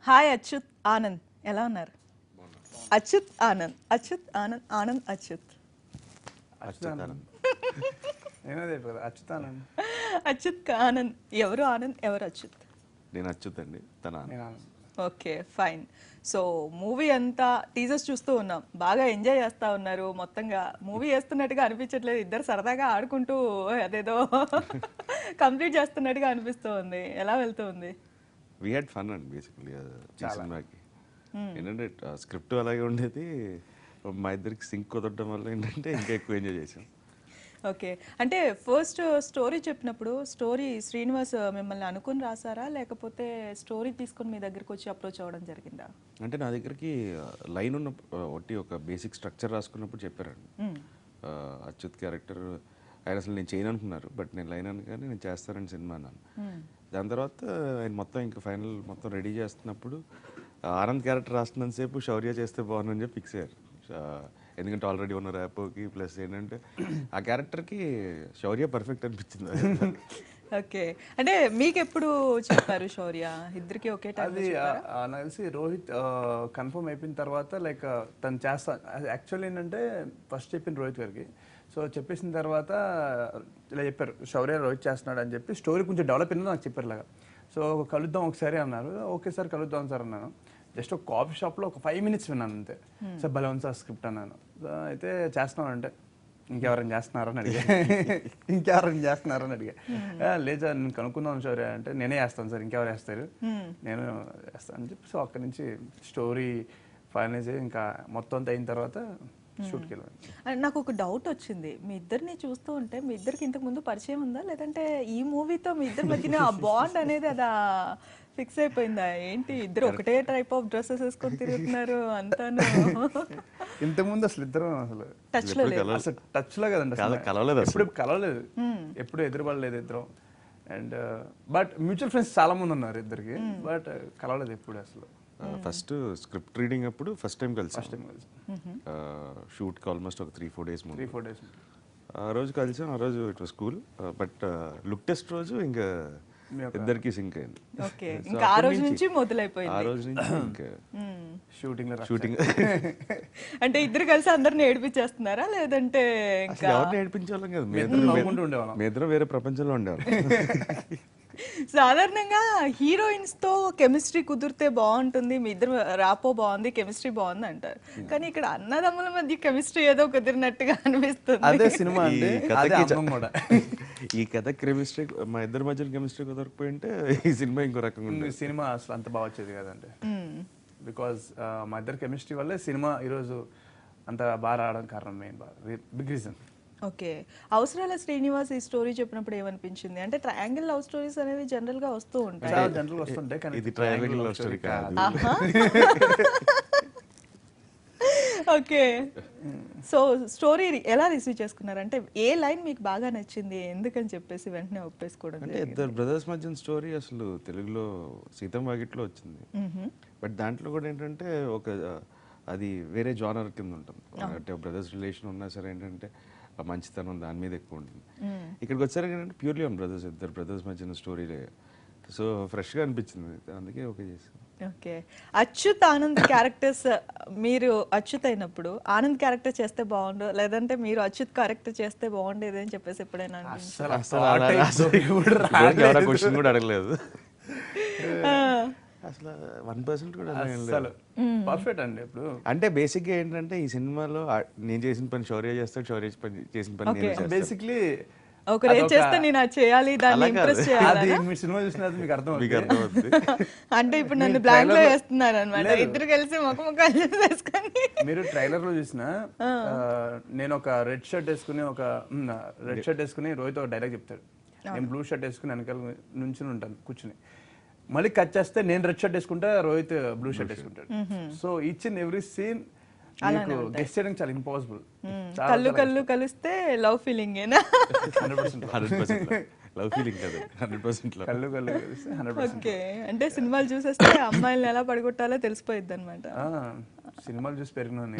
Hi Achyut Anand, ఎలా ఉన్నారు? అచ్యుత్ ఆనంద్, అచ్యుత్ ఆనంద్, ఆనంద్ అచ్యుత్. అచ్యుత్ ఆనంద్. ఎవరు ఆనంద్, ఎవరు అచ్యుత్? నేను అచ్యుత్ అండి, తన ఓకే, ఫైన్. సో మూవీ అంతా టీజర్స్ చూస్తూ ఉన్నాం, బాగా ఎంజాయ్ చేస్తా ఉన్నారు. మొత్తంగా మూవీ చేస్తున్నట్టుగా అనిపించట్లేదు, ఇద్దరు సరదాగా ఆడుకుంటూ అదేదో కంప్లీట్ చేస్తున్నట్టుగా అనిపిస్తూ ఉంది. ఎలా వెళ్తుంది? వీ హ్యాడ్ ఫన్ అండి బేసిక్లీ సినిమాకి. ఏంటంటే స్క్రిప్ట్ అలాగే ఉండేది, మా ఇద్దరికి సింక్ కుదరడం వల్ల ఏంటంటే ఇంకా ఎక్కువ ఎంజాయ్ చేసాం. ఓకే, అంటే ఫస్ట్ స్టోరీ చెప్పినప్పుడు స్టోరీ శ్రీనివాస్ మిమ్మల్ని అనుకుని రాసారా, లేకపోతే స్టోరీ తీసుకొని మీ దగ్గరికి వచ్చి అప్రోచ్ అవ్వడం జరిగిందా? అంటే నా దగ్గరికి లైన్ ఉన్న ఒకటి ఒక బేసిక్ స్ట్రక్చర్ రాసుకున్నప్పుడు చెప్పారండి. అచ్యుత్ క్యారెక్టర్ ఆయన అసలు నేను చేయను అనుకున్నారు, బట్ నేను లైన్ అనగానే నేను చేస్తానని సినిమా అన్నాను. దాని తర్వాత ఆయన మొత్తం ఇంకా ఫైనల్ మొత్తం రెడీ చేస్తున్నప్పుడు ఆనంద్ క్యారెక్టర్ రాస్తున్నంతసేపు శౌర్య చేస్తే బాగుందని చెప్పి ఫిక్స్ అయ్యారు. ఎందుకంటే ఆల్రెడీ ఉన్న ర్యాపోకి ప్లస్ ఏంటంటే ఆ క్యారెక్టర్కి శౌర్య పర్ఫెక్ట్ అనిపించింది. ఓకే, అంటే మీకు ఎప్పుడు చెప్పారు శౌర్య? ఇద్దరికి ఒకే టైం? అది నాకు తెలిసి రోహిత్ కన్ఫర్మ్ అయిపోయిన తర్వాత లైక్ తను చేస్తా యాక్చువల్లీ ఏంటంటే ఫస్ట్ చెప్పింది రోహిత్ గారికి. సో చెప్పేసిన తర్వాత ఇలా చెప్పారు శౌర్య రోహిత్ చేస్తున్నాడు అని చెప్పి స్టోరీ కొంచెం డెవలప్ అయిందో నాకు చెప్పారు ఇలాగా. సో కలుద్దాం ఒకసారి అన్నారు. ఓకే సార్ కలుద్దాం సార్ అన్నాను. జస్ట్ ఒక కాఫీ షాప్లో ఒక 5 minutes విన్నాను అంతే. సార్ భలే ఉంది సార్ స్క్రిప్ట్ అన్నాను. అయితే చేస్తున్నాను అంటే ఇంకెవరైనా చేస్తున్నారని అడిగా. ఇంకెవరైనా చేస్తున్నారని అడిగా. లేదు సార్ నేను కనుక్కుందాం శౌర్య అంటే నేనే చేస్తాను సార్, ఇంకెవరు వేస్తారు, నేను వేస్తాను అని చెప్పి. సో అక్కడి నుంచి స్టోరీ ఫైనలైజ్ అయ్యి ఇంకా మొత్తం అంతా అయిన తర్వాత షూట్కి వెళ్ళాను. నాకు ఒక డౌట్ వచ్చింది, మీ ఇద్దరిని చూస్తూ ఉంటే మీ ఇద్దరికి ఇంతకు ముందు పరిచయం ఉందా, లేదంటే ఈ మూవీతో మీ ఇద్దరి మధ్యన ఆ బాండ్ అనేది అదా ఫిక్స్ అయిపోయిందా ఏంటి? ఇద్దరు ఒకటే టైప్ ఆఫ్ డ్రెస్సెస్ వేసుకొని తిరుగుతున్నారు అంతాను. ఇంతకుముందు అసలు ఇద్దరం అసలు టచ్ లో లేదు, అసలు టచ్ లో కదండి, కలవలేదు, ఎప్పుడు కలవలేదు, ఎప్పుడు ఎదురుపడలేదు ఇద్దరం. అండ్ బట్ మ్యూచువల్ ఫ్రెండ్స్ చాలా మంది ఉన్నారు ఇద్దరికి, బట్ కలవలేదు ఎప్పుడు అసలు. ఫస్ట్ స్క్రిప్ట్ రీడింగ్ అప్పుడు ఫస్ట్ టైం కలిసి షూట్కి ఆల్మోస్ట్ ఒక 3-4 days ముందు. 3-4 days ఆ రోజు కలిసాం. ఆ రోజు it was cool, but look test రోజు ఇంకా ఇద్దరికి సింక్ అయింది. ఓకే, ఇంకా ఆ రోజు నుంచి మొదలైపోయింది. ఆ రోజు నుంచి ఇంకా షూటింగ్. అంటే ఇద్దరు కలిసి అందరిని ఏడిపించేస్తున్నారా, లేదంటే ఇంకా ఎవరిని ఏడిపించాలం కదా, మీ ఇద్దరు వేరే ప్రపంచంలో ఉండేవాళ్ళం. సాధారణంగా హీరోయిన్స్ తో కెమిస్ట్రీ కుదిరితే బాగుంటుంది, మీ ఇద్దరు రాపో బాగుంది, కెమిస్ట్రీ బాగుంది అంటారు. కానీ ఇక్కడ అన్నదమ్ముల మధ్య కెమిస్ట్రీ ఏదో కుదిరినట్టుగా అనిపిస్తుంది. అదే సినిమా ఈ కథ కెమిస్ట్రీ, మా ఇద్దరి మధ్య కెమిస్ట్రీ కుదరకపోయింటే ఈ సినిమా ఇంకో రకంగా ఉంది. సినిమా అసలు అంత బాగా వచ్చేది కదండి, బికాజ్ మా ఇద్దరు కెమిస్ట్రీ వల్లే సినిమా ఈరోజు అంత బాగా రావడం కారణం, మెయిన్ బిగ్ రీజన్. ఓకే, అవసరాల శ్రీనివాస్ ఈ స్టోరీ చెప్పినప్పుడు ఏమనిపించింది? అంటే ట్రయాంగిల్ లవ్ స్టోరీస్ అనేవి జనరల్ గా వస్తూ ఉంటాయి, జనరల్ వస్తుంటాయి, కానీ ఇది ట్రయాంగిల్ లవ్ స్టోరీ కాదు. ఓకే, సో స్టోరీ ఎలా రిసీవ్ చేసుకున్నారు? అంటే ఏ లైన్ మీకు బాగా నచ్చింది, ఎందుకని చెప్పేసి వెంటనే ఒప్పేసుకోవడం? అంటే ఇద్దరు బ్రదర్స్ మధ్య స్టోరీ అసలు తెలుగులో సీతం వాకిట్లో వచ్చింది, బట్ దాంట్లో కూడా ఏంటంటే ఒక అది వేరే జానర్ కింద ఉంటుంది. అంటే బ్రదర్స్ రిలేషన్ ఉన్నా సరే ఏంటంటే మంచితనం దాని మీద ఎక్కువ ఉంటుంది. ఇక్కడికి వచ్చారు ఏంటంటే ప్యూర్లీ ఆన్ బ్రదర్స్, ఇద్దరు బ్రదర్స్ మధ్యన స్టోరీ, సో ఫ్రెష్గా అనిపించింది, అందుకే ఓకే చేసాను. ఓకే, అచ్యుత్ ఆనంద్ క్యారెక్టర్స్, మీరు అచ్యుత్ అయినప్పుడు ఆనంద్ క్యారెక్టర్ చేస్తే బాగుండు, లేదంటే మీరు అచ్యుత్ క్యారెక్టర్ చేస్తే బాగుండేది అని చెప్పేసి ఎప్పుడైనా క్వశ్చన్ కూడా అడగలేదు అసలు 1% కూడా పర్ఫెక్ట్ అండి. ఇప్పుడు అంటే బేసిక్గా ఏంటంటే ఈ సినిమాలో నేను చేసిన పని శౌర్య చేస్తాడు, శౌర్య చేసిన పని నేను చేస్తాను. బేసిక్లీ ఒకరు ఏం చేస్తే నేను అది చేయాలి, దాన్ని ఇంప్రెస్ చేయాలి. మీ సినిమా చూసినది మీకు అర్థమవుతుంది. అంటే ఇప్పుడు నన్ను బ్లాంక్ లో వేస్తున్నారు అనమాట, ఇద్దరు కలిసి ముఖముఖాలు వేసుకొని. మీరు ట్రైలర్ లో చూసిన నేను ఒక రెడ్ షర్ట్ వేసుకుని రోహిత్ ఒక డైలాగ్ చెప్తాడు, నేను బ్లూ షర్ట్ వేసుకుని వెనకాల నుంచి ఉంటాను కూర్చుని. మళ్ళీ కట్ చేస్తే నేను రెడ్ షర్ట్ వేసుకుంటా, రోహిత్ బ్లూ షర్ట్ వేసుకుంటాడు. So each and every scene guess చేయడం చాలా ఇంపాసిబుల్. కళ్ళు కళ్ళు కలిస్తే లవ్ ఫీలింగ్ 100% లవ్ ఫీలింగ్ కాదు, 100% కళ్ళు కళ్ళు కలిస్తే 100%. ఓకే, అంటే సినిమాలు చూసేస్తే అమ్మాయిలను ఎలా పడగొట్టాలో తెలిసిపోయిద్ది అనమాట. సినిమాలు చూసి పెరిగినాను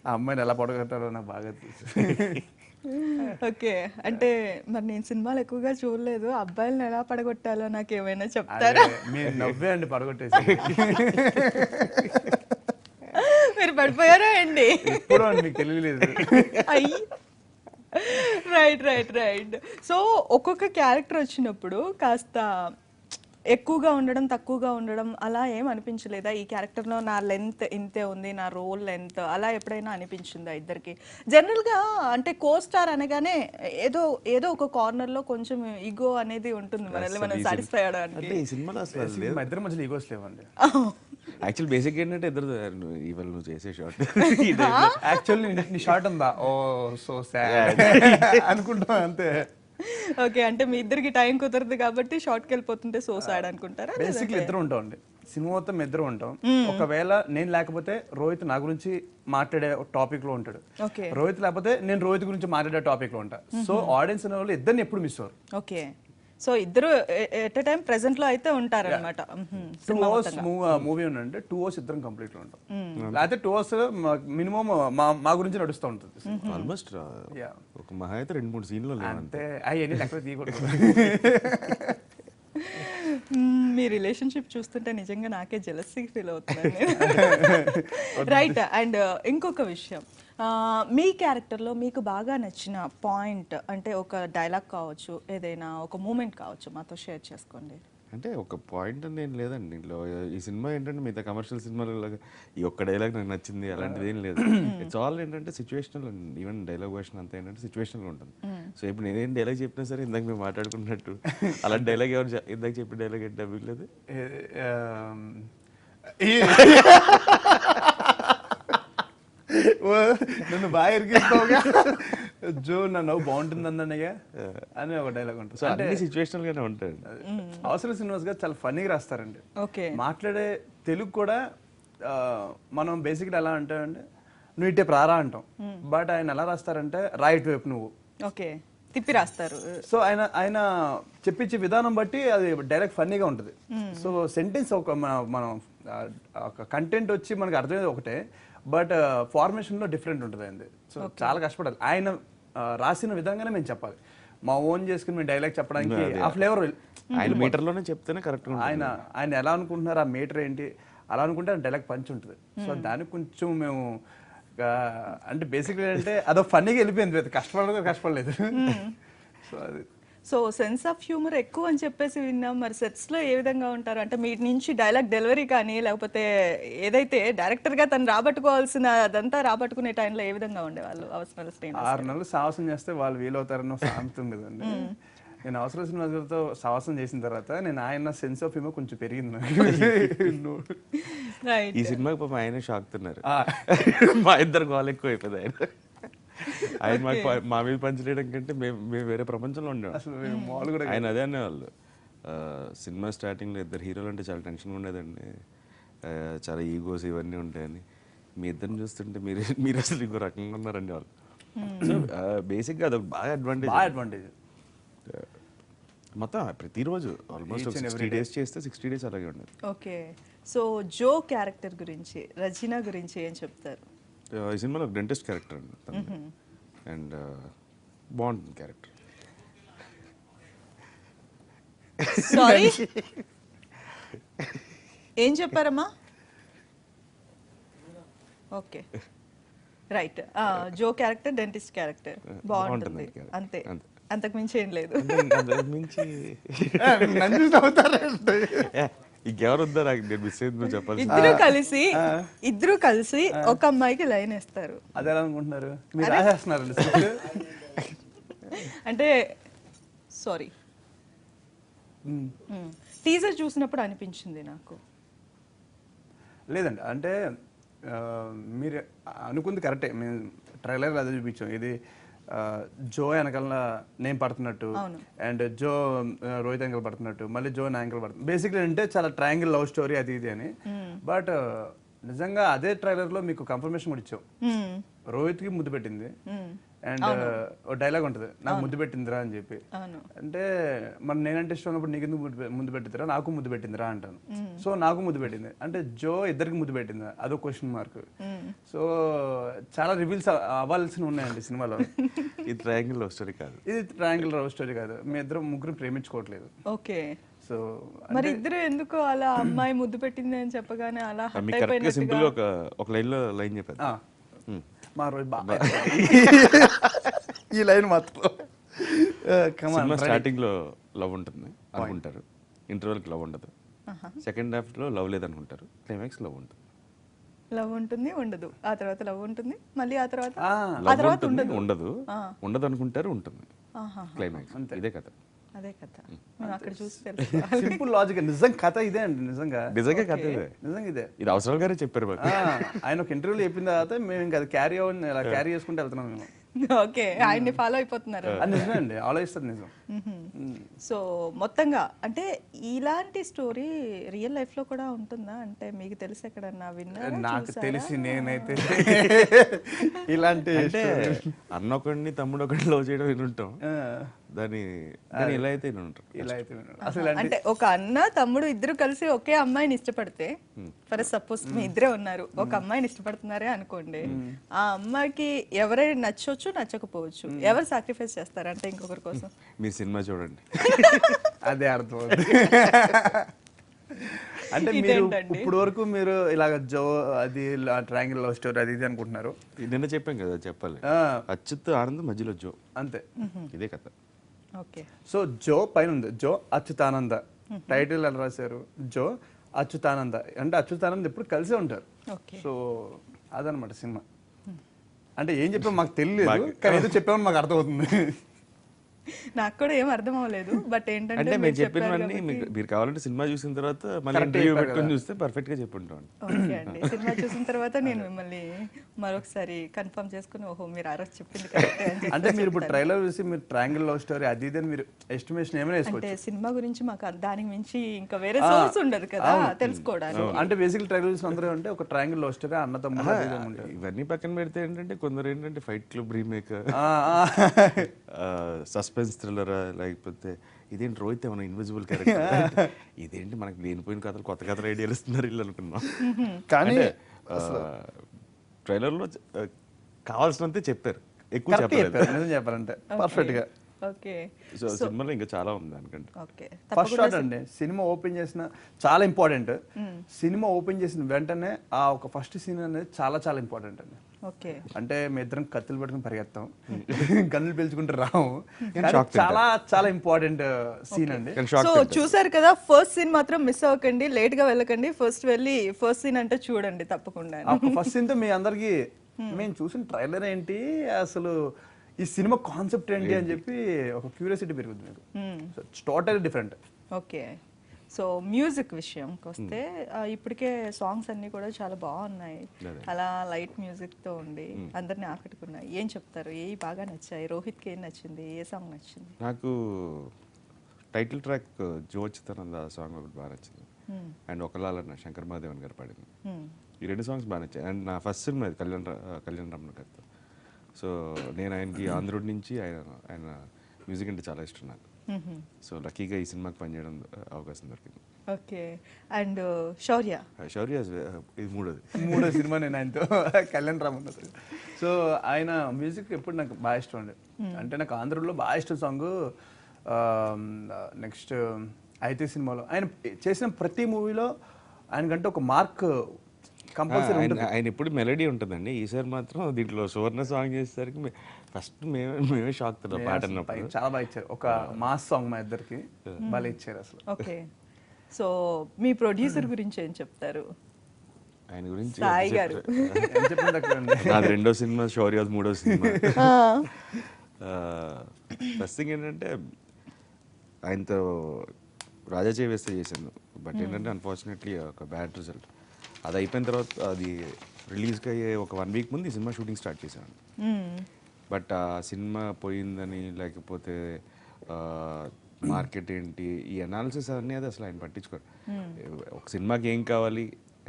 ఆ అమ్మాయిని ఎలా పడగొట్టారో నాకు బాగా తెలుసు. ఓకే, అంటే మరి నేను సినిమాలు ఎక్కువగా చూడలేదు, అబ్బాయిలను ఎలా పడగొట్టాలో నాకు ఏమైనా చెప్తారా? మీరు నవ్వే అండి పడగొట్టేసి. మీరు పడిపోయారా అండి? ఎప్పుడు అండి మీకు తెలియలేదు. అయ్యి, రైట్ రైట్ రైట్. సో ఒక్కొక్క క్యారెక్టర్ వచ్చినప్పుడు కాస్త ఎక్కువగా ఉండడం తక్కువగా ఉండడం అలా ఏం అనిపించలేదా? ఈ క్యారెక్టర్లో నా లెంత్ ఇంతే ఉంది, నా రోల్ లెంత్ అలా ఎప్పుడైనా అనిపించిందా ఇద్దరికి? జనరల్గా అంటే కో స్టార్ అనగానే ఏదో ఏదో ఒక కార్నర్లో కొంచెం ఈగో అనేది ఉంటుంది, మనల్ని మనం సాటిస్ఫై అవడానికి. అంటే ఈ సినిమాలో అసలు అది లేదు. మా ఇద్దరి మధ్యలో ఈగోస్ లేవండి. యాక్చువల్ బేసిక్ ఏంటంటే ఇద్దరు ఇవాళ నువ్వు చేసే షార్ట్ యాక్చువల్లీ నీ షార్ట్ ఉందా, ఓ సో సాడ్ అనుకుంటాం అంతే. ఓకే, అంటే మీ ఇద్దరికి టైం కుదరదు కాబట్టి షార్ట్కి వెళ్ళిపోతుంటే సో సాడ్ అనుకుంటారా? బేసిక్లీ ఇద్దరు ఉంటాం అండి, సినిమా మొత్తం ఇద్దరు ఉంటాం. ఒకవేళ నేను లేకపోతే రోహిత్ నా గురించి మాట్లాడే టాపిక్ లో ఉంటాడు, ఓకే రోహిత్ లేకపోతే నేను రోహిత్ గురించి మాట్లాడే టాపిక్ లో ఉంటా. సో ఆడియన్స్ అనే వాళ్ళు ఇద్దరిని ఎప్పుడు మిస్ అవ్వరు. ఓకే, సో ఇద్దరు ఎట్ ఎ టైం ప్రెసెంట్ లో అయితే ఉంటారన్నమాట. 2 hours మూవీ ఉందంటే 2 hours ఇద్దరం కంప్లీట్ లో ఉంటాం. లేకపోతే 2 hours మినిమం మా గురించి నడుస్తూ ఉంటుంది. ఆల్మోస్ట్ ఒక మహా అయితే 2-3 సీన్లు అంతే, అవన్నీ లెక్క తీయకూడదు. మీ రిలేషన్షిప్ చూస్తుంటే నిజంగా నాకే జెలసీ ఫీల్ అవుతున్నాను. రైట్. అండ్ ఇంకొక విషయం, మీ క్యారెక్టర్లో మీకు బాగా నచ్చిన పాయింట్ అంటే ఒక డైలాగ్ కావచ్చు, ఏదైనా ఒక మూమెంట్ కావచ్చు, మాతో షేర్ చేసుకోండి. అంటే ఒక పాయింట్ అని ఏం లేదండి దీంట్లో. ఈ సినిమా ఏంటంటే మిగతా కమర్షియల్ సినిమాలు ఈ ఒక్క డైలాగ్ నాకు నచ్చింది అలాంటిది ఏం లేదు. ఇట్స్ ఆల్ ఏంటంటే సిచ్యువేషనల్. ఈవెన్ డైలాగ్ వర్షన్ అంతా ఏంటంటే సిచ్యువేషనల్ ఉంటుంది. సో ఇప్పుడు నేనేం డైలాగ్ చెప్పినా సరే ఇందాక మేము మాట్లాడుకున్నట్టు అలాంటి డైలాగ్ ఎవరు ఇందాక చెప్పిన డైలాగ్ ఏంటి అవ్వలేదు. నన్ను బాగా ఇరికిస్తావుగా, జో నా నవ్వు బాగుంటుంది అన్నయ్య అని ఒక డైలాగ్ ఉంటుంది. సో అన్ని సిచ్యువేషనల్ గానే ఉంటాయి. అవసరం శ్రీనివాస్ గారు చాలా ఫన్నీగా రాస్తారండి. ఓకే, మాట్లాడే తెలుగు కూడా మనం బేసిక్గా ఎలా అంటామంటే నువ్వు ఇటే ప్రారా అంటాం, బట్ ఆయన ఎలా రాస్తారంటే రైట్ వైపు నువ్వు, ఓకే తిప్పి రాస్తారు. సో ఆయన చెప్పించే విధానం బట్టి అది డైరెక్ట్ ఫన్నీగా ఉంటుంది. సో సెంటెన్స్ ఒక మనం ఒక కంటెంట్ వచ్చి మనకు అర్థమయ్యేది ఒకటే, బట్ ఫార్మేషన్లో డిఫరెంట్ ఉంటుంది అండి. సో చాలా కష్టపడాలి. ఆయన రాసిన విధంగానే మేము చెప్పాలి, మా ఓన్ చేసుకుని మేము డైలాగ్ చెప్పడానికి ఆ ఫ్లేవర్ ఆయన మీటర్లోనే చెప్తేనే కరెక్ట్. ఆయన ఎలా అనుకుంటున్నారు, ఆ మీటర్ ఏంటి అలా అనుకుంటే డైలాగ్ పంచ్ ఉంటుంది. సో దానికి కొంచెం మేము అంటే బేసిక్లీ అంటే అదొక ఫన్నీగా వెళ్ళిపోయింది, కష్టపడలేదు. సో అది సో సెన్స్ ఆఫ్ హ్యూమర్ ఎక్కువ అని చెప్పేసి విన్నాం. మరి సెట్స్లో ఏ విధంగా ఉంటారు? అంటే మీ నుంచి డైలాగ్ డెలివరీ కానీ లేకపోతే ఏదైతే డైరెక్టర్గా తను రాబట్టుకోవాల్సిన అదంతా రాబట్టుకునే టైంలో ఏ విధంగా ఉండేవాళ్ళు? అవసరాల శ్రేణి 6 నెలలు సాహసం చేస్తే వాళ్ళు వీలవుతారని సామెత ఉండేదండి. నేను అవసరం శ్రీనివాస్తో సాహసం చేసిన తర్వాత నేను ఆయన సెన్స్ ఆఫ్ హ్యూమర్ కొంచెం పెరిగింది. ఈ సినిమాకి పాపం ఆయనే షాక్తున్నారు. మా ఇద్దరు గోల్ ఎక్కువ అయిపోయింది. ఆయన మాకు మా మీద పనిచేయడం కంటే మేము వేరే ప్రపంచంలో ఉండేవాళ్ళం. ఆయన అదే అనేవాళ్ళు, సినిమా స్టార్టింగ్లో ఇద్దరు హీరోలు అంటే చాలా టెన్షన్గా ఉండేదండి, చాలా ఈగోస్ ఇవన్నీ ఉంటాయని. మీ ఇద్దరిని చూస్తుంటే మీరు అసలు ఇంకో రకంగా ఉన్నారండి వాళ్ళు. సో బేసిక్గా అదొక బాగా అడ్వాంటేజ్. మొత్తం ప్రతిరోజు ఆల్మోస్ట్ 60 days చేస్తే 60 days అలాగే ఉండదు. ఓకే, సో జో క్యారెక్టర్ గురించి, రజినా గురించి ఏం చెప్తారు? ఈ సినిమాలో ఒక డెంటిస్ట్ క్యారెక్టర్ అండి అండ్ బాగుంటుంది క్యారెక్టర్. సారీ, ఏం చెప్పారమ్మా? ఓకే రైట్, జో క్యారెక్టర్ డెంటిస్ట్ క్యారెక్టర్ బాగుంటుంది అంతే, అంతకు మించి ఏం లేదు. మించి ఇంకెవరు వద్దా నాకు నేను మిస్ అయింది నువ్వు చెప్పాలి. ఇద్దరు కలిసి ఒక అమ్మాయికి లైన్ వేస్తారు. అదే ఎలా అనుకుంటున్నారు మీరు? రాసేస్తున్నారు అంటే సారీ, టీజర్ చూసినప్పుడు అనిపించింది నాకు. లేదండి, అంటే మీరు అనుకుంది కరెక్టే. మేము ట్రైలర్ అదే చూపించాం, ఇది జో వెనకాల నేను పడుతున్నట్టు అండ్ జో రోహిత్ యాంగిల్ పడుతున్నట్టు, మళ్ళీ జో యాంగిల్ పడుతుంది. బేసిక్లీ అంటే చాలా ట్రయాంగిల్ లవ్ స్టోరీ అది ఇది అని. బట్ నిజంగా అదే ట్రైలర్ లో మీకు కన్ఫర్మేషన్ కూడా ఇచ్చాం, రోహిత్ కి ముద్దు పెట్టింది అండ్ ఒక డైలాగ్ ఉంటుంది, నాకు ముద్దు పెట్టిందిరా అని చెప్పి. అవును. అంటే మరి నేనంటే ఇష్టం ఉన్నప్పుడు నీకు ఎందుకు ముద్దు పెట్టిందిరా, నాకు ముద్దు పెట్టిందిరా అంటాను. సో నాకు ముద్దు పెట్టింది అంటే జో ఇద్దరికి ముద్దు పెట్టింది, అదో క్వశ్చన్ మార్క్. సో చాలా రివీల్స్ అవ్వాల్సి ఉన్నాయండి సినిమాలో. ఇది ట్రయాంగిల్ లవ్ స్టోరీ కాదు, ఇది ట్రయాంగిల్ లవ్ స్టోరీ కాదు, మీ ఇద్దరు ముగ్గురు ప్రేమించుకోవట్లేదు. ఓకే. సో మరి ఇద్దరు ఎందుకు అలా అమ్మాయి ముద్దు పెట్టింది అని చెప్పగానే అలా హట్ మీకు కరెక్ట్గా సింపుల్ అయిపోయినట్టుగా? ఒక లైన్లో లైన్ చెప్పారు. మా రోజు బాగా ఈ లైన్ మాత్రం సినిమా స్టార్టింగ్ లో లవ్ ఉంటుంది అనుకుంటారు, ఇంటర్వెల్ కి లవ్ ఉండదు, సెకండ్ హాఫ్ లో లవ్ లేదనుకుంటారు, క్లైమాక్స్ లవ్ ఉంటుంది. లవ్ ఉంటుంది ఉండదు, ఆ తర్వాత లవ్ ఉంటుంది, మళ్ళీ ఆ తర్వాత లవ్ ఉంటుంది ఉండదు, ఉండదు అనుకుంటారు ఉంటుంది, క్లైమాక్స్. ఇదే కథ. అదే కదా మేము అక్కడ చూసి తెలుసుకోవాలి. Simple logic. నిజం కథ ఇదే అండి, నిజంగా నిజంగా కథ ఇదే. నిజంగా ఇదే. ఇది అవసరం గారే చెప్పారు మాకు. ఆయన ఒక ఇంటర్వ్యూలో చెప్పిన తర్వాత మేము ఇంకా అది క్యారీ అవ్వని ఇలా క్యారీ చేసుకుంటూ వెళ్తున్నాం మేము. ఓకే, ఆయన్ని ఫాలో అయిపోతున్నారు. అది నిజమే అండి, ఆలోచిస్తుంది నిజం. సో మొత్తంగా అంటే ఇలాంటి స్టోరీ రియల్ లైఫ్ లో కూడా ఉంటుందా? అంటే మీకు తెలిసి ఎక్కడన్నా విన్నారా? నాకు తెలిసి నేనైతే ఇలాంటి అంటే అన్న ఒకడిని తమ్ముడు ఒకడిని లవ్ చేయడం వినుంటాం, దాని ఇలా అయితే వినుంటాం. ఇలా అయితే అసలు అంటే ఒక అన్న తమ్ముడు ఇద్దరు కలిసి ఒకే అమ్మాయిని ఇష్టపడితే, ఫర్ సపోజ్ మీ ఇద్దరే ఉన్నారు, ఒక అమ్మాయిని ఇష్టపడుతున్నారే అనుకోండి, ఆ అమ్మాయికి ఎవరైనా నచ్చొచ్చు నచ్చకపోవచ్చు, ఎవరు సాక్రిఫైస్ చేస్తారంటే ఇంకొకరి కోసం? మీరు సినిమా చూడండి. అదే అర్థం. అంటే మీరు ఇప్పుడు వరకు మీరు ఇలాగ జో అది ట్రయాంగిల్ లవ్ స్టోరీ అది ఇది అనుకుంటున్నారు. నిన్న చెప్పాం కదా, చెప్పాలి. అచ్యుత్ ఆనంద్ మధ్యలో జో, అంతే. ఇదే కథ. ఓకే. సో జో పైన ఉంది, జో అచ్యుతానంద. టైటిల్ ఎలా రాశారు? జో అచ్యుతానంద. అంటే అచ్యుతానంద్ ఎప్పుడు కలిసే ఉంటారు. సో అదనమాట సినిమా. అంటే ఏం చెప్పాము మాకు తెలియదు, కానీ ఏదో చెప్పామని మాకు అర్థమవుతుంది. నాకు కూడా ఏం అర్థం అవ్వలేదు, బట్ ఏంటంటే అంటే మేము చెప్పినవన్నీ మీరు కావాలంటే సినిమా చూసిన తర్వాత మళ్ళీ ఇంటర్వ్యూ పెట్టుకొని చూస్తే పర్ఫెక్ట్ గా చెప్పుంటాం. ఓకే అండి, సినిమా చూసిన తర్వాత నేను మిమ్మల్ని మరొకసారి కన్ఫర్మ్ చేసుకుని ఓహో మీరు ఆ రోజు చెప్పింది కరెక్టే అని చెప్పి. అంటే మీరు ఇప్పుడు ట్రైలర్ చూసి మీరు ట్రయాంగిల్ లవ్ స్టోరీ అది ఇది అని మీరు ఎస్టిమేషన్ ఏమైనా అంటే వేసుకోవచ్చు. సినిమా గురించి మాకు దానికి మించి ఇంకా వేరే సోర్స్ ఉండదు కదా తెలుసుకోవడానికి. అంటే బేసిక్ ట్రైలర్ చూసిన అందరూ అంటే ఒక ట్రయాంగిల్ లవ్ స్టోరీ అన్న తమ్ముడు అది ఇది అని ఉంటుంది. ఇవన్నీ పక్కన పెడితే ఏంటంటే కొందరు ఏంటంటే fight club remake, suspense thriller, లేకపోతే ఇదేంటి రోహిత్ ఏమైనా ఇన్విజిబుల్ క్యారెక్టర్, ఇదేంటి మనకి లేనిపోయిన కథలు కొత్త కథలు ఐడియాలు ఇస్తున్నారు వీళ్ళు అనుకున్నాం. కానీ ట్రైలర్లో కావాల్సినంతే చెప్పారు, ఎక్కువ కరెక్ట్ చెప్పలేదు. చెప్పారు నిజం చెప్పాలంటే పర్ఫెక్ట్ గా. ఓకే. సో సినిమాలో ఇంకా చాలా ఉంది దానికంటే. ఓకే. ఫస్ట్ షాట్ అండి, సినిమా ఓపెన్ చేసిన చాలా ఇంపార్టెంట్. సినిమా ఓపెన్ చేసిన వెంటనే ఆ ఒక ఫస్ట్ సీన్ అనేది చాలా చాలా ఇంపార్టెంట్ అండి. ఓకే. అంటే మేము ఇద్దరం కత్తులు పట్టుకుని పరిగెత్తాం, గన్నులు పిలుచుకుంటూ రాము. Shock చాలా చాలా ఇంపార్టెంట్ సీన్ అండి. సో చూసారు కదా, ఫస్ట్ సీన్ మాత్రం మిస్ అవ్వకండి, లేట్ గా వెళ్ళకండి, ఫస్ట్ వెళ్ళి ఫస్ట్ సీన్ అంటే చూడండి తప్పకుండా. ఫస్ట్ సీన్ తో మీ అందరికి మేము చూసిన ట్రైలర్ ఏంటి, అసలు ఈ సినిమా కాన్సెప్ట్ ఏంటి అని చెప్పి ఒక క్యూరియాసిటీ పెరుగుతుంది మీకు. Total different. Okay. So music విషయంకి వస్తే ఇప్పటికే సాంగ్స్ అన్ని కూడా చాలా బాగున్నాయి, అలా లైట్ మ్యూజిక్ తో ఉండి అందరిని ఆకట్టుకున్నాయి. ఏం చెప్తారు, ఏ బాగా నచ్చాయి? రోహిత్కి ఏం నచ్చింది, ఏ సాంగ్ నచ్చింది? నాకు టైటిల్ ట్రాక్ జో అచ్యుతానంద సాంగ్ ఒకటి బాగా నచ్చింది, అండ్ ఒకలాలన్న శంకర్ మహాదేవన్ గారు పాడింది. ఈ రెండు సాంగ్స్ బాగా నచ్చాయి. అండ్ నా ఫస్ట్ సినిమా ఇది కళ్యాణ్ రమణ గారితో. సో నేను ఆయనకి ఆంధ్రుడి నుంచి ఆయన మ్యూజిక్ అంటే చాలా ఇష్టం నాకు. సో లక్కీగా ఈ సినిమాకి పనిచేయడం అవకాశం దొరికింది. ఓకే. అండ్ శౌర్య ఇది మూడో సినిమా నేను ఆయనతో కళ్యాణ్ రామన్. సో ఆయన మ్యూజిక్ ఎప్పుడు నాకు బాగా ఇష్టం అండి. అంటే నాకు ఆంధ్రలో బాగా ఇష్టం సాంగ్. నెక్స్ట్ అయితే సినిమాలో ఆయన చేసిన ప్రతి మూవీలో ఆయనకంటే ఒక మార్క్ కంపల్సరీ ఉంటుంది. ఆయన ఎప్పుడు మెలడీ ఉంటుందండి, ఈసారి మాత్రం దీంట్లో సువర్ణ సాంగ్ చేసేసరికి ఫస్ట్ మేమే షాక్ తిన్నాం పాట అన్నప్పుడు. చాలా బాగా ఇచ్చారు, ఒక మాస్ సాంగ్ మా ఇద్దరికి బాగా ఇచ్చారు అసలు. ఓకే. సో మీ ప్రొడ్యూసర్ గురించి ఏం చెప్తారు? ఆయన గురించి సాయి గారు. నాది రెండో సినిమా, శౌర్యాది మూడో సినిమా. ఫస్ట్ థింగ్ ఏంటంటే ఆయనతో రాజా చేవేస్తే చేశాను, బట్ ఏంటంటే అన్ఫార్చునేట్లీ ఒక బ్యాడ్ రిజల్ట్. అది అయిపోయిన తర్వాత అది రిలీజ్కి అయ్యే ఒక 1 వీక్ ముందు ఈ సినిమా షూటింగ్ స్టార్ట్ చేశాను. బట్ ఆ సినిమా పోయిందని, లేకపోతే మార్కెట్ ఏంటి, ఈ అనాలిసిస్ అన్నీ అది అసలు ఆయన పట్టించుకోరు. ఒక సినిమాకి ఏం కావాలి,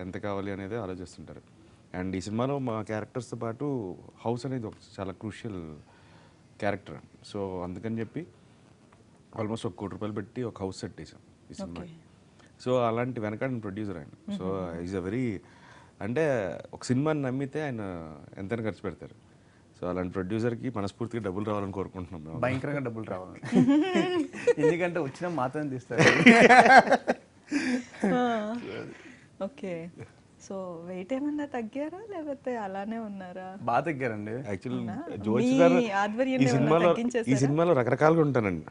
ఎంత కావాలి అనేది ఆలోచిస్తుంటారు. అండ్ ఈ సినిమాలో మా క్యారెక్టర్స్తో పాటు హౌస్ అనేది ఒక చాలా క్రూషియల్ క్యారెక్టర్. సో అందుకని చెప్పి ఆల్మోస్ట్ ₹1 కోటి పెట్టి ఒక హౌస్ సెట్ చేసాం ఈ సినిమా. సో అలాంటి వెనకాడిన ప్రొడ్యూసర్ ఆయన. సో ఈజ్ అ వెరీ, అంటే ఒక సినిమాని నమ్మితే ఆయన ఎంతైనా ఖర్చు పెడతారు. సో అలాంటి ప్రొడ్యూసర్కి మనస్ఫూర్తిగా డబ్బులు రావాలని కోరుకుంటున్నాం మేము. భయంకరంగా డబ్బులు రావాలి. ఎందుకంటే వచ్చినా మాత్రం తీస్తారు. ఓకే. సో వెయిట్ ఏమన్నా తగ్గారా లేకపోతే అలానే ఉన్నారా? బాగా తగ్గారండి. యాక్చువల్లీ మీ జోషి గారు ఆధ్వర్యంలో ఈ ఏమన్నా సినిమాలో తగ్గించేసారా? రకరకాలుగా ఉంటానండి.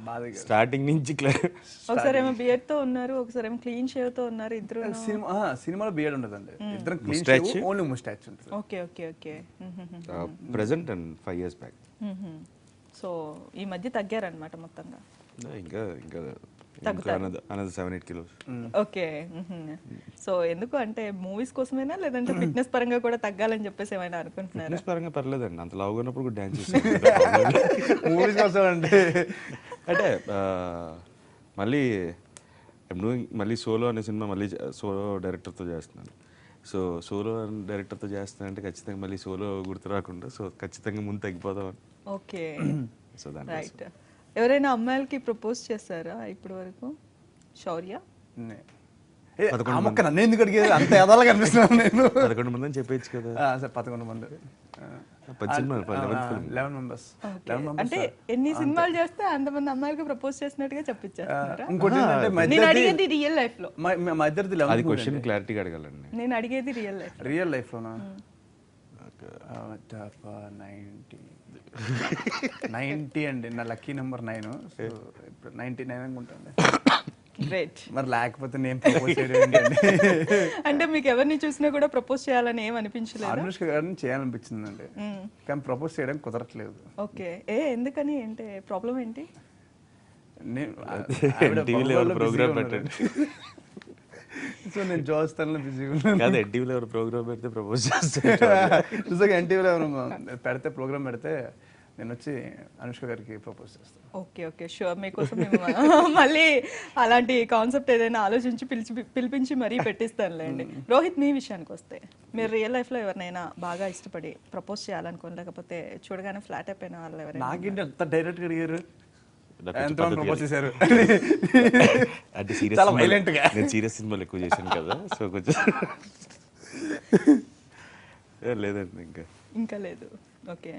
బాగా తగ్గారు. స్టార్టింగ్ నుంచి ఒకసారి ఏమో బియర్డ్ తో ఉన్నారు, ఒకసారి ఏమో క్లీన్ షేవ్ తో ఉన్నారు ఇద్దరు. సినిమాలో బియర్డ్ ఉండదండి, ఇద్దరం clean Mustache. Shave, only moustache ఉంటుంది. Okay okay okay. Present and 5 years back. So ఈ మధ్య తగ్గారనమాట మొత్తంగా. ఇంకా ఇంకా తగ్గుతారు. Another 7-8 kilos. ఓకే. సో ఎందుకు అంటే మూవీస్ కోసమేనా లేదంటే ఫిట్నెస్ పరంగా కూడా తగ్గాలని చెప్పేసి ఏమైనా అనుకుంటున్నారా? ఫిట్నెస్ పరంగా పర్లేదండి, అంత లావుగా ఉన్నప్పుడు కూడా డ్యాన్స్ చేస్తాను. మూవీస్ కోసం అంటే అంటే మళ్ళీ మళ్ళీ సోలో అనే సినిమా మళ్ళీ సోలో డైరెక్టర్తో చేస్తున్నాను. సో సోలో డైరెక్టర్తో చేస్తానంటే ఖచ్చితంగా మళ్ళీ సోలో గుర్తు రాకుండా, సో ఖచ్చితంగా ముందు తగ్గిపోదామని. ఓకే. సో దాని రైట్. ఎవరైనా అమ్మాయిలకి ప్రపోజ్ చేస్తారా ఇప్పటి వరకు? శౌర్య అమ్మక్క నన్ను ఎందుకు అడిగేది? అంత ఎదాలుగా కనిపిస్తున్నాను నేను. 11 మంది అని చెప్పేచ్చు కదా. సార్ 11 మంది, 11 members. అంటే ఎన్ని సినిమాలు చేస్తే అంతమంది అమ్మాయిలకి ప్రపోజ్ చేసినట్టుగా చెప్పించారా? ఇంకోటి ఏంటంటే నేను అడిగేది రియల్ లైఫ్ లో. మా ఇద్దరిది అది క్వశ్చన్ క్లారిటీగా అడగాలండి. నేను అడిగేది రియల్ లైఫ్. రియల్ లైఫ్ లోనా 90 అండి, నా లక్కీ నెంబర్ 9. సో ఇప్పుడు 99 అనుకుంటాండి. గ్రేట్. మరి లేకపోతే నేను ప్రపోజ్ చేయడం ఏంటండి? అంటే మీకు ఎవరిని చూసినా కూడా ప్రపోజ్ చేయాలని ఏం అనిపించలేదు? అనుష్క గారిని చేయాలనిపించిందండి, కానీ ప్రపోజ్ చేయడం కుదరట్లేదు. ఓకే. ఎందుకని? అంటే ప్రాబ్లం ఏంటి? ప్రోగ్రామ్ పెట్టండి. సో నేను జోస్తాను బిజీగా ఉన్నాను. కాదు, ఎన్టీవీలో ఎవరు ప్రోగ్రామ్ పెడితే ప్రపోజ్ చేస్తాను. నిజంగా ఎన్టీవీలో ఎవరు పెడితే ప్రోగ్రామ్ పెడితే నేను వచ్చి అనుష్క గారికి ప్రపోజ్ చేస్తాను. Okay okay sure. మీకోసం మేము మళ్ళీ అలాంటి కాన్సెప్ట్ ఏదైనా ఆలోచించి పిలిపించి మరీ పెట్టిస్తానులేండి. రోహిత్, మీ విషయానికి వస్తే మీరు రియల్ లైఫ్లో ఎవరినైనా బాగా ఇష్టపడి ప్రపోజ్ చేయాలనుకోని, లేకపోతే చూడగానే ఫ్లాట్ అయిపోయిన వాళ్ళు ఎవరైనా? నాకేంటి అంత డైరెక్ట్గా అడిగారు? ప్రపోజ్ చేశారు అంటే చాలా violent గా. నేను సీరియస్ సినిమాలు ఎక్కువ చేశాను కదా, సో కొంచెం లేదండి ఇంకా లేదు. ఓకే.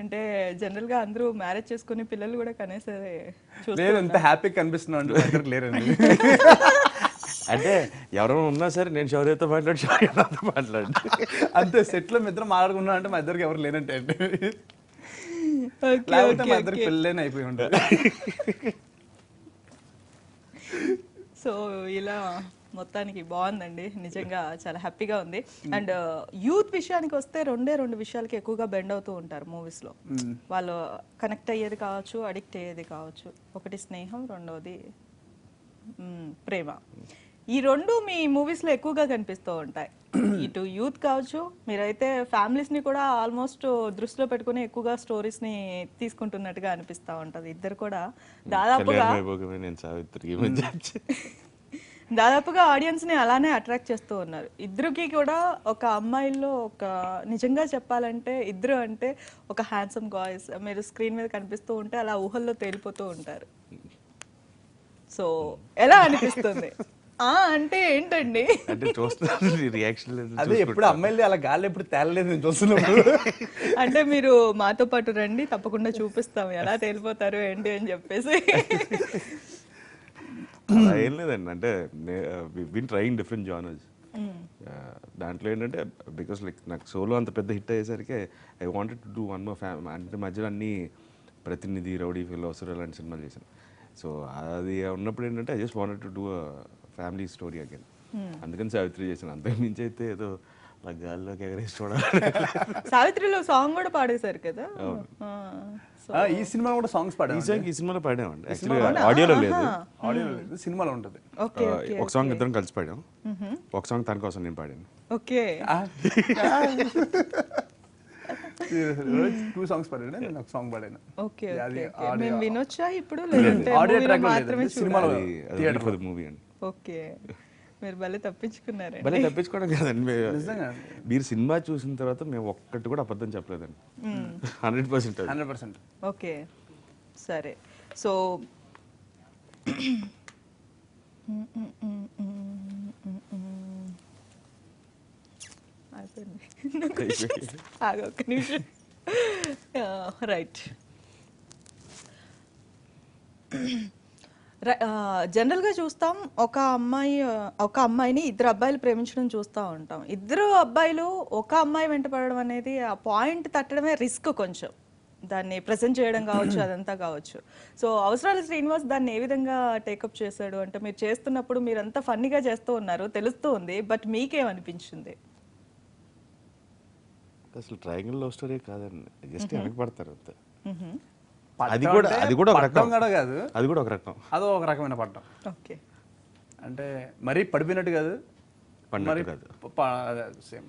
అంటే జనరల్ గా అందరూ మ్యారేజ్ చేసుకుని పిల్లలు కూడా కనేసరే లేదు, ఎంత హ్యాపీగా కనిపిస్తున్నాను లేరండి. అంటే ఎవరైనా ఉన్నా సరే నేను శౌర్యతో మాట్లాడు అంతే. సెట్ లో ఇద్దరు మాట్లాడుకున్నా అంటే మా ఇద్దరికి ఎవరు లేనంటే అండి, లేకపోతే మా ఇద్దరికి పెళ్ళైనా అయిపోయి ఉంటుంది. సో ఇలా మొత్తానికి బాగుందండి, నిజంగా చాలా హ్యాపీగా ఉంది. అండ్ యూత్ విషయానికి వస్తే రెండు విషయాలకి ఎక్కువగా బెండ్ అవుతూ ఉంటారు మూవీస్లో. వాళ్ళు కనెక్ట్ అయ్యేది కావచ్చు, అడిక్ట్ అయ్యేది కావచ్చు. ఒకటి స్నేహం, రెండవది ప్రేమ. ఈ రెండు మీ మూవీస్లో ఎక్కువగా కనిపిస్తూ ఉంటాయి. ఇటు యూత్ కావచ్చు, మీరైతే ఫ్యామిలీస్ని కూడా ఆల్మోస్ట్ దృష్టిలో పెట్టుకుని ఎక్కువగా స్టోరీస్ని తీసుకుంటున్నట్టుగా అనిపిస్తూ ఉంటుంది. ఇద్దరు కూడా దాదాపుగా ఆడియన్స్ని అలానే అట్రాక్ట్ చేస్తూ ఉన్నారు. ఇద్దరికి కూడా ఒక అమ్మాయిల్లో ఒక నిజంగా చెప్పాలంటే ఇద్దరు అంటే ఒక హ్యాండ్సమ్ గాయ్స్ మీరు స్క్రీన్ మీద కనిపిస్తూ ఉంటే అలా ఊహల్లో తేలిపోతూ ఉంటారు. సో ఎలా అనిపిస్తుంది? అంటే ఏంటండి? అంటే చూస్తున్నాను రియాక్షన్. అదే ఎప్పుడు అమ్మాయిలు అలా గాలి ఎప్పుడు తేలలేదు నేను చూస్తున్నాను. అంటే మీరు మాతో పాటు రండి, తప్పకుండా చూపిస్తాం ఎలా తేలిపోతారు ఏంటి అని చెప్పేసి. అలా ఏం లేదండి, అంటే విన్ ట్రైయింగ్ డిఫరెంట్ జానర్స్. దాంట్లో ఏంటంటే బికాస్ లైక్ నాకు సోలో అంత పెద్ద హిట్ అయ్యేసరికి I wanted to do one more అంటే మధ్యలో అన్ని ప్రతినిధి, రౌడీ, ఫిలాసఫర్ అలాంటి సినిమాలు చేశాను. సో అది ఉన్నప్పుడు ఏంటంటే I just wanted to do family story again. అందుకని సావిత్రి చేశాను. అంతకు మించి అయితే ఏదో నా గాల్లోకి ఎగరేసి చూడాలి. సావిత్రిలో సాంగ్ కూడా పాడేశారు కదా. ఈ సినిమా కూడా సాంగ్స్ పాడాము. ఈ సినిమాలో పాడామండి. యాక్చువల్లీ ఆడియోలో లేదు, సినిమాలో ఉంటుంది. ఒక సాంగ్ ఇద్దరం కలిసి పాడాం, ఒక సాంగ్ తన కోసం నేను పాడాను. ఓకే. 2 songs పాడాను, నేను ఒక సాంగ్ పాడాను. Okay okay. మేము వినొచ్చా ఇప్పుడు లేదంటే ఆడియో ట్రాక్ మాత్రమే సినిమాలో మూవీ అండి. ఓకే. మీరు భలే తప్పించుకున్నారండి. భలే తప్పించుకోవడం కాదండి నిజంగా మీరు సినిమా చూసిన తర్వాత మేము ఒక్కటి కూడా అబద్ధం చెప్పలేదండి 100%. 100%. ఓకే సరే. సో అయిపోయింది. ఆగు ఒక్క నిమిషం. రైట్. జనరల్గా చూస్తాం ఒక అమ్మాయిని ఇద్దరు అబ్బాయిలు ప్రేమించడం చూస్తూ ఉంటాం. ఇద్దరు అబ్బాయిలు ఒక అమ్మాయి వెంట పడడం అనేది ఆ పాయింట్ తట్టడమే రిస్క్ కొంచెం, దాన్ని ప్రజెంట్ చేయడం కావచ్చు అదంతా కావచ్చు. సో అవసరాల శ్రీనివాస్ దాన్ని ఏ విధంగా టేకప్ చేశాడు అంటే, మీరు చేస్తున్నప్పుడు మీరంతా ఫన్నీగా చేస్తూ ఉన్నారు తెలుస్తూ ఉంది, బట్ మీకేమనిపించింది? అసలు ట్రయాంగిల్ లవ్ స్టోరీ కాదండి, జస్ట్ వెనక పడతారు అంతే. అది పడ్డం కూడా అంటే అది కూడా ఒక పడ్డం రకం కూడా కాదు, అది కూడా ఒక రకం అదో ఒక రకమైన పడ్డం. ఓకే. అంటే మరీ పడిపోయినట్టు కాదు, పడినట్టు మరి కాదు. సేమ్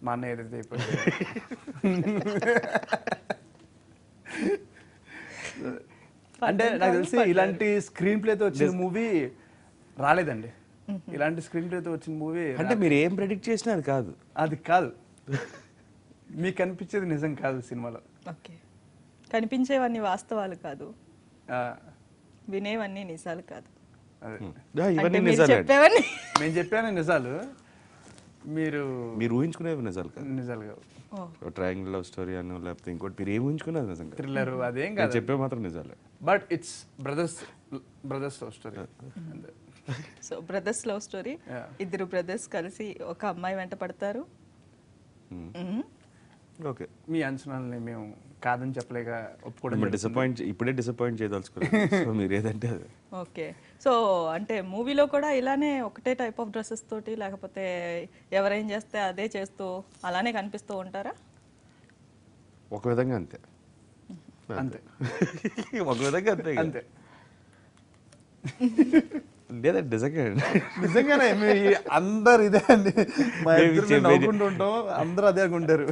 మా అన్న ఏదైతే అయిపోయింది. అంటే నాకు తెలిసి ఇలాంటి స్క్రీన్ ప్లేతో వచ్చిన మూవీ రాలేదండి. ఇలాంటి స్క్రీన్ ప్లేతో వచ్చిన మూవీ అంటే మీరు ఏం ప్రెడిక్ట్ చేసినా అది కాదు. అది కాదు, మీకు కనిపించేది నిజం కాదు సినిమాలో. ఓకే. కనిపించేవన్నీ వాస్తవాలు కాదు, ఆ, వినేవన్నీ నిజాలు కాదు. అదే ఇవన్నీ అంటే మీరు నిజాలే. చెప్పేవన్నీ నేను చెప్పాను నిజాలు, మీరు మీరు ఊహించుకునేవి నిజాలు కాదు. నిజాలు కావు. ట్రయాంగిల్ లవ్ స్టోరీ అని లేకపోతే ఇంకోటి మీరు ఏం ఊహించుకునేది నిజంగా. థ్రిల్లర్ అదేం నేను కాదు, చెప్పే మాత్రం నిజాలే. But it's brothers love story. So brothers love story. Yeah. ఇద్దరు బ్రదర్స్ కలిసి ఒక అమ్మాయి వెంట పడతారు. ఓకే, మీ అంచనాలని మేము కాదని చెప్పలేక ఒప్పుకోవడం ఇప్పుడే డిసప్పాయింట్ చేయదలుచుకోలేదు. సో మీరు ఏదంటే అది. ఓకే. సో అంటే మూవీలో కూడా ఇలానే ఒకటే టైప్ ఆఫ్ డ్రెస్సెస్ తోటి, లేకపోతే ఎవరేం చేస్తే అదే చేస్తూ అలానే కనిపిస్తూ ఉంటారా? ఒక విధంగా అంతే. అంతే ఒక విధంగా అంతే కదా. అంతే లేదండి నిజంగా నిజంగానే అందరు ఇదే అండి, మా ఇద్దరు నవ్వుకుంటూ ఉంటాం, అందరూ అదే అనుకుంటారు.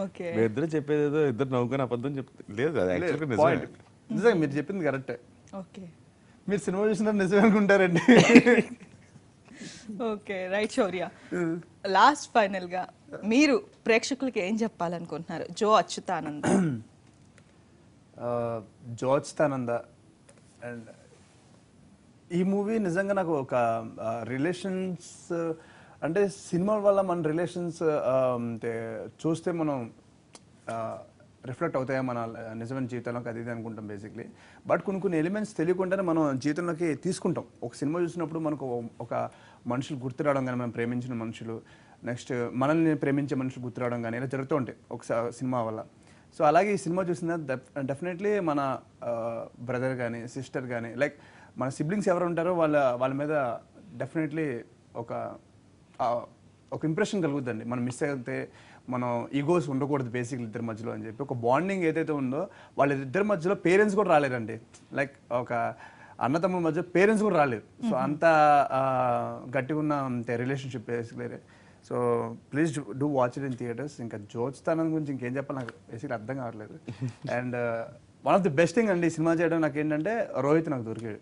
ఓకే. మీ ఇద్దరు చెప్పేది ఏదో ఇద్దరు నవ్వుకొని అబద్ధం చెప్తే లేదు, అది యాక్చువల్గా Point. నిజమే. నిజంగా మీరు చెప్పింది కరెక్టే. ఓకే. మీరు సినిమా చూసినారు నిజమే అనుకుంటారండి. Okay right. Shourya, last final గా మీరు ప్రేక్షకులకి ఏం చెప్పాలనుకుంటున్నారు? జో అచ్యుతానంద. జో అచ్యుతానంద అండ్ ఈ మూవీ నిజంగా నాకు ఒక రిలేషన్స్, అంటే సినిమా వల్ల మన రిలేషన్స్ చూస్తే మనం రిఫ్లెక్ట్ అవుతాయా మన నిజమైన జీవితంలోకి, అది ఇది అనుకుంటాం బేసిక్లీ. బట్ కొన్ని ఎలిమెంట్స్ తెలియకుండానే మనం జీవితంలోకి తీసుకుంటాం. ఒక సినిమా చూసినప్పుడు మనకు ఒక మనుషులు గుర్తు రావడం కానీ, మనం ప్రేమించిన మనుషులు, నెక్స్ట్ మనల్ని ప్రేమించే మనుషులు గుర్తు రావడం కానీ ఇలా జరుగుతూ ఉంటాయి ఒక సినిమా వల్ల. సో అలాగే ఈ సినిమా చూసిన డెఫినెట్లీ మన బ్రదర్ కానీ సిస్టర్ కానీ, లైక్ మన సిబ్లింగ్స్ ఎవరు ఉంటారో వాళ్ళ మీద డెఫినెట్లీ ఒక ఇంప్రెషన్ కలుగుద్దండి. మనం మిస్ అయితే మనం ఈగోస్ ఉండకూడదు బేసిక్లీ ఇద్దరి మధ్యలో అని చెప్పి ఒక బాండింగ్ ఏదైతే ఉందో, వాళ్ళిద్దరి మధ్యలో పేరెంట్స్ కూడా రాలేరండి. లైక్ ఒక అన్నతమ్ముల మధ్య పేరెంట్స్ కూడా రాలేదు. సో అంత గట్టిగా ఉన్న relationship basically. So please do watch it in theatres. ఇంకా జో అచ్యుతానంద గురించి ఇంకేం చెప్పాలి నాకు బేసిక్లీ అర్థం కావట్లేదు. And one of the best thing అండి సినిమా చేయడం నాకు ఏంటంటే, రోహిత్ నాకు దొరికాడు.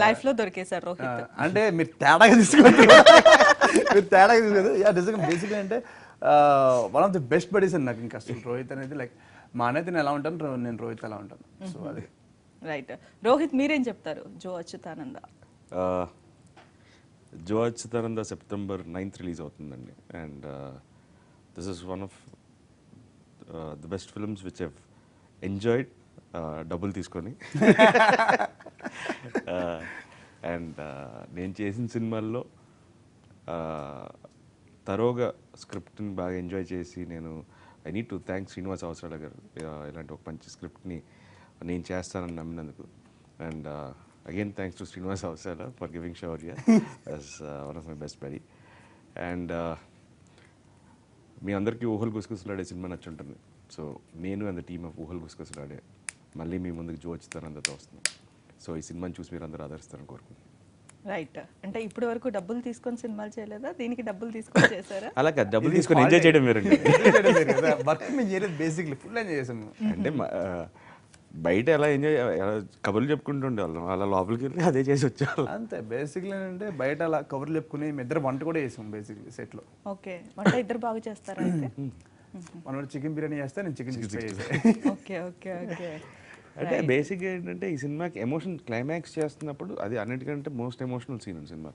లైఫ్ లో దొరికేశారు రోహిత్. అంటే మీరు తేడాగా తీసుకోండి, మీరు తేడాగా తీసుకోదు. నిజంగా బేసిక్లీ అంటే one of the best buddies అండి నాకు. ఇంకా అసలు రోహిత్ అనేది లైక్ మా అన్నయ్య నేను ఎలా ఉంటాను, నేను రోహిత్ ఎలా ఉంటాను. సో అది రైట్. రోహిత్ మీరేం చెప్తారు జో Achyutananda? Jyo Achyutananda September 9th release అవుతుందండి. And this is one of the best films which have enjoyed డబ్బులు తీసుకొని. అండ్ నేను చేసిన సినిమాల్లో తరోగా స్క్రిప్ట్ని బాగా ఎంజాయ్ చేసి, I need to thank Srinivas Avasarala garu ఇలాంటి ఒక మంచి స్క్రిప్ట్ని నేను చేస్తానని నమ్మినందుకు. And again thanks to Srinivas Avasarala for giving Shourya as one of my best buddy. And మీ అందరికీ ఊహలు గుసగుసలాడే సినిమా నచ్చుంటుంది. సో నేను and the team of Oohalu Gusagusalade మళ్ళీ మీ ముందుకు జో అచ్యుతానందతో వస్తున్నాం. సో ఈ సినిమాని చూసి మీరు అందరూ ఆదరిస్తారని కోరుకుంటున్నాను. రైట్. అంటే ఇప్పటి వరకు డబ్బులు తీసుకొని సినిమాలు చేయలేదా? దీనికి డబ్బులు తీసుకొని చేశారా? అలా కాదు, డబ్బులు తీసుకొని ఎంజాయ్ చేయడం వేరండి. వర్క్ మేము చేయలేదు, బేసిక్లీ ఫుల్ ఎంజాయ్ చేసాము. అంటే బయట ఎలా ఎంజాయ్ కబుర్లు చెప్పుకుంటూ ఉండేవాళ్ళం, అలా లోపలికి వెళ్ళి అదే చేసి వచ్చేవాళ్ళం. అంతే బేసిక్లీ ఏంటంటే బయట అలా కవర్లు చెప్పుకుని మీ ఇద్దరు వంట కూడా చేసాం బేసిక్లీ సెట్లో. ఓకే, వంట ఇద్దరు బాగా చేస్తారా అయితే? మనం చికెన్ బిర్యానీ చేస్తే నేను చికెన్ ఓకే ఓకే ఓకే. అంటే బేసిక్గా ఏంటంటే ఈ సినిమాకి ఎమోషన్ క్లైమాక్స్ చేస్తున్నప్పుడు అది అన్నిటికంటే మోస్ట్ ఎమోషనల్ సీన్ సినిమా.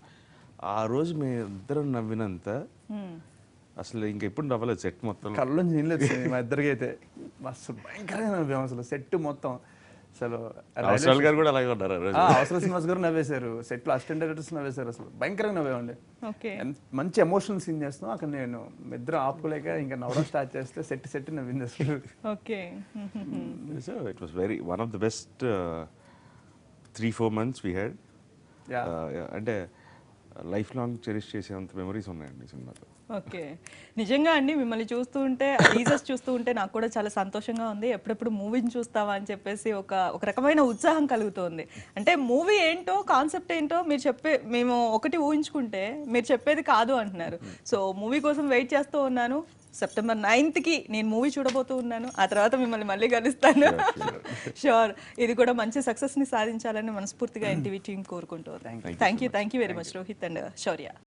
ఆ రోజు మేము ఇద్దరం నవ్వినంత అసలు ఇంకెప్పుడు నవ్వలేదు సెట్ మొత్తం. కళ్ళ నుంచి నీళ్ళు వచ్చింది మా ఇద్దరికి అయితే. మస్తు భయంకరంగా నవ్వాము అసలు సెట్ మొత్తం. అసలు అవసరాలు గారు కూడా అలాగే ఉన్నారు ఆ రోజు. అవసర శ్రీనివాస్ గారు నవ్వేశారు, సెట్లో అసిస్టెంట్ డైరెక్టర్స్ నవ్వేశారు, అసలు భయంకరంగా నవ్వామండి. ఓకే, మంచి ఎమోషనల్ సీన్ చేస్తున్నాం అక్కడ, నేను ఇద్దరు ఆపుకోలేక ఇంకా నవ్వడం స్టార్ట్ చేస్తే సెట్ నవ్వింది అసలు. Okay. So it was very one of the best 3-4 months we had. అంటే లైఫ్ లాంగ్ చెరిష్ చేసేంత మెమరీస్ ఉన్నాయండి ఈ సినిమాతో. ఓకే, నిజంగా అండి మిమ్మల్ని చూస్తూ ఉంటే, టీజర్స్ చూస్తూ ఉంటే నాకు కూడా చాలా సంతోషంగా ఉంది. ఎప్పుడెప్పుడు మూవీని చూస్తావా అని చెప్పేసి ఒక రకమైన ఉత్సాహం కలుగుతోంది. అంటే మూవీ ఏంటో, కాన్సెప్ట్ ఏంటో మేము ఒకటి ఊహించుకుంటే మీరు చెప్పేది కాదు అంటున్నారు. సో మూవీ కోసం వెయిట్ చేస్తూ ఉన్నాను. September 9th నేను మూవీ చూడబోతూ ఉన్నాను. ఆ తర్వాత మిమ్మల్ని మళ్ళీ కలుస్తాను. షూర్, ఇది కూడా మంచి సక్సెస్ని సాధించాలని మనస్ఫూర్తిగా ఎన్టీవీ టీం కోరుకుంటుంది. Thank you very much Rohit and Shaurya.